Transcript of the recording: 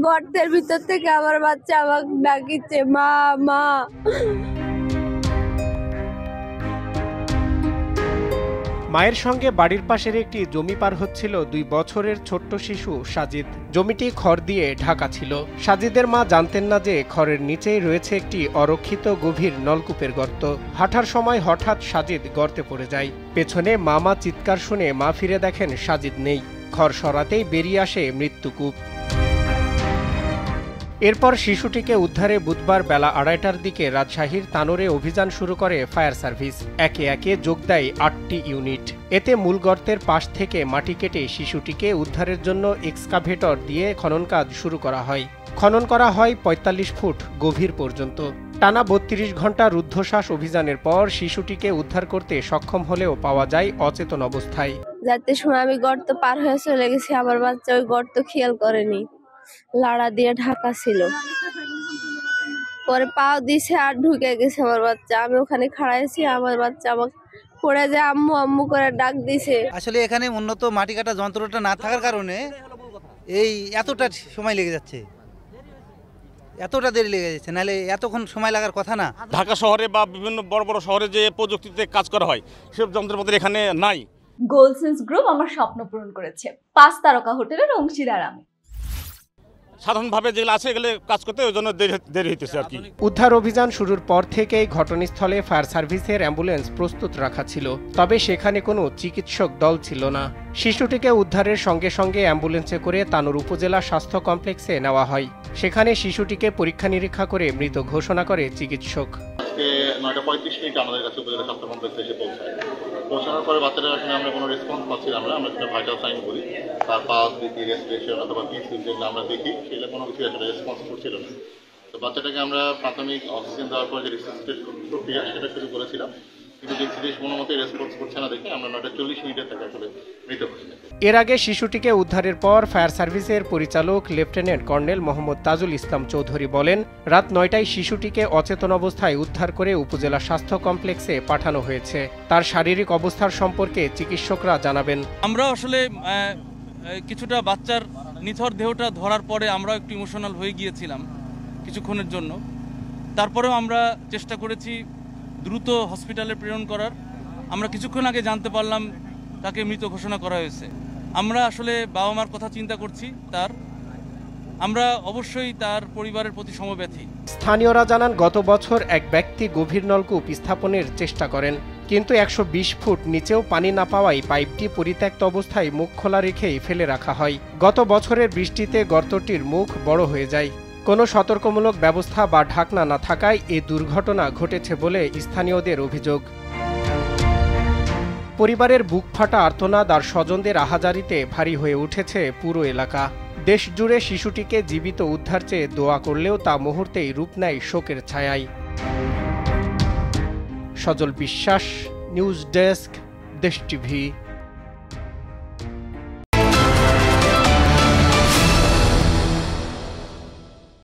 গর্তের ভিতর থেকে আমার বাচ্চা আমাকে ডাকিছে, মা মা। মায়ের সঙ্গে বাড়ির পাশের একটি জমি পার হচ্ছিল 2 বছরের ছোট্ট শিশু সাজিদ। জমিটি খড় দিয়ে ঢাকা ছিল। সাজিদের মা জানতেন না যে খড়ের নিচেই রয়েছে একটি অরক্ষিত গভীর নলকূপের গর্ত। হাঁটার সময় হঠাৎ সাজিদ গর্তে পড়ে যায়। পেছনে মামা চিৎকার শুনে মা ফিরে দেখেন সাজিদ নেই। খড় সরাতেই বেরিয়ে আসে মৃত্যুকূপ। এরপর শিশুটিকে উদ্ধারে বুধবার বেলা 2:30টার দিকে রাজশাহীর তানোরে অভিযান শুরু করে ফায়ার সার্ভিস। একে একে যোগ দেয় 8টি ইউনিট। এতে মূল গর্তের পাশ থেকে মাটি কেটে শিশুটিকে উদ্ধারের জন্য এক্সকাভেটর দিয়ে খনন কাজ শুরু করা হয়। খনন করা হয় 45 ফুট গভীর পর্যন্ত। টানা 32 ঘন্টা রুদ্ধশ্বাস অভিযানের পর শিশুটিকে উদ্ধার করতে সক্ষম হলেও পাওয়া যায় অচেতন অবস্থায়। যাতে সময় আমি গর্ত পার হয়ে চলে গেছি, আমার বাচ্চা ওই গর্ত খেয়াল করেনি, লাড়া দিয়ে ঢাকা ছিল। পরে পাও দিছে আর ঢুকে গেছে আমার বাচ্চা। আমি ওখানে খাড়াইছি, আমার বাচ্চা আমাকে পড়ে যায় আম্মু আম্মু করে ডাক দিছে। আসলে এখানে উন্নত মাটি কাটা যন্ত্রটা না থাকার কারণে এই এতটা সময় লেগে যাচ্ছে, এতটা দেরি লেগে যাচ্ছে, নাহলে এতক্ষণ সময় লাগার কথা না। ঢাকা শহরে বা বিভিন্ন বড় বড় শহরে যে প্রযুক্তিতে কাজ করা হয় সেসব যন্ত্রপাতি এখানে নাই। গোলসেন্স গ্রুপ আমার স্বপ্ন পূরণ করেছে। 5 তারকা হোটেলের অংশীদার আমি। সাধারণভাবে যেগুলো আছে এগুলো কাজ করতে ওই জন্য দেরি হইতেছে আর কি। উদ্ধার অভিযান শুরুর পর থেকেই ঘটনাস্থলে ফায়ার সার্ভিসের অ্যাম্বুলেন্স প্রস্তুত রাখা ছিল। তবে সেখানে কোনো চিকিৎসক দল ছিল না। শিশুটিকে উদ্ধারের সঙ্গে সঙ্গে অ্যাম্বুলেন্সে করে তানোর উপজেলা স্বাস্থ্য কমপ্লেক্সে নেওয়া হয়। সেখানে শিশুটিকে পরীক্ষা নিরীক্ষা করে মৃত ঘোষণা করে চিকিৎসক। আজকে 9:35 আমাদের কাছে উপজেলা স্বাস্থ্য কমপ্লেক্সে এসে পৌঁছায়। পৌঁছানোর পরে বাচ্চাটা আসলে আমরা কোনো রেসপন্স পাচ্ছিলাম না। আমরা সেটা ভাইটাল সাইন বলি, তার পালস, বিপি, রেসপিরেশন অথবা পিসি যেগুলো আমরা দেখি সেগুলো কোনো কিছু আসলে রেসপন্স করছিল না। তো বাচ্চাটাকে আমরা প্রাথমিক অক্সিজেন দেওয়ার পর যে রিসাসিটেট প্রক্রিয়া সেটা শুরু করেছিলাম, কিন্তু যে সিরিজ কোনো মতে রেসপন্স করছে না দেখে আমরা 9:40 তাকে আসলে মৃত ঘোষণা করি। এর আগে শিশুটিকে উদ্ধারের পর ফায়ার সার্ভিসের পরিচালক লেফটেন্যান্ট কর্নেল মোহাম্মদ তাজুল ইসলাম চৌধুরী বলেন, রাত 9টায় শিশুটিকে অচেতন অবস্থায় উদ্ধার করে উপজেলা স্বাস্থ্য কমপ্লেক্সে পাঠানো হয়েছে। তার শারীরিক অবস্থার সম্পর্কে চিকিৎসকরা জানাবেন। আমরা আসলে কিছুটা বাচ্চার নিথর দেহটা ধরার পরে আমরা একটু ইমোশনাল হয়ে গিয়েছিলাম কিছুক্ষণের জন্য। তারপরেও আমরা চেষ্টা করেছি দ্রুত হসপিটালে প্রেরণ করার। আমরা কিছুক্ষণ আগে জানতে পারলাম তাকে মৃত ঘোষণা করা হয়েছে। আমরা আসলে বাবা মার কথা চিন্তা করছি, আমরা অবশ্যই তার পরিবারের প্রতি সমব্যথী। স্থানীয়রা জানান, গত বছর এক ব্যক্তি গভীর নলকূপ স্থাপনের চেষ্টা করেন, কিন্তু 120 ফুট নিচেও পানি না পাওয়ায় পাইপটি পরিত্যক্ত অবস্থায় মুখ খোলা রেখেই ফেলে রাখা হয়। গত বছরের বৃষ্টিতে গর্তটির মুখ বড় হয়ে যায়। কোনো সতর্কমূলক ব্যবস্থা বা ঢাকনা না থাকায় এ দুর্ঘটনা ঘটেছে বলে স্থানীয়দের অভিযোগ। পরিবারের বুক ফাটা আর্তনাদ আর স্বজনদের আহাজারিতে ভারী হয়ে উঠেছে পুরো এলাকা। দেশ জুড়ে শিশুটিকে জীবিত উদ্ধার চেয়ে দোয়া করলেও তা মুহূর্তেই রূপ নেয় শোকের ছায়ায়। সজল বিশ্বাস, নিউজ ডেস্ক, দেশ টিভি।